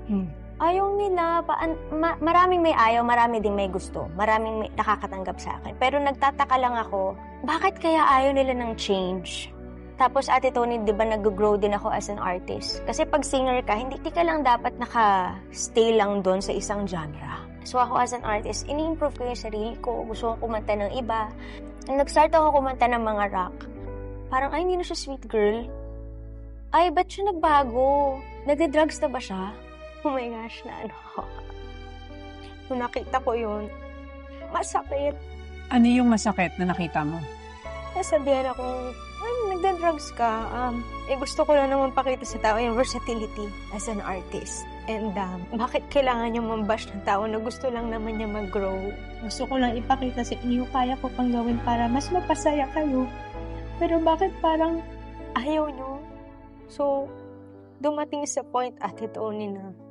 Hmm. Ayaw nila, maraming may ayaw, marami ding may gusto, maraming may nakakatanggap sa akin. Pero nagtataka lang ako, bakit kaya ayaw nila ng change? Tapos Ate Tony, di ba nag-grow din ako as an artist? Kasi pag singer ka, hindi ka lang dapat naka-stay lang doon sa isang genre. So ako as an artist, ini-improve ko yung sarili ko, gusto kong kumanta ng iba. Nung nag-start ako kumanta ng mga rock, parang ay hindi na siya sweet girl. Ay, ba't siya nagbago? Nagda-drugs na ba siya? Oh my gosh, na ano ako. Nung nakita ko yun, masakit. Ano yung masakit na nakita mo? Nasabihan akong, nagda-drugs ka. Gusto ko lang naman pakita sa tao yung versatility as an artist. And bakit kailangan niyo mambash ng tao na gusto lang naman niya mag-grow? Gusto ko lang ipakita sa inyo, kaya ko pang gawin para mas mapasaya kayo. Pero bakit parang ayaw niyo? So, dumating sa point, Ate Tony, na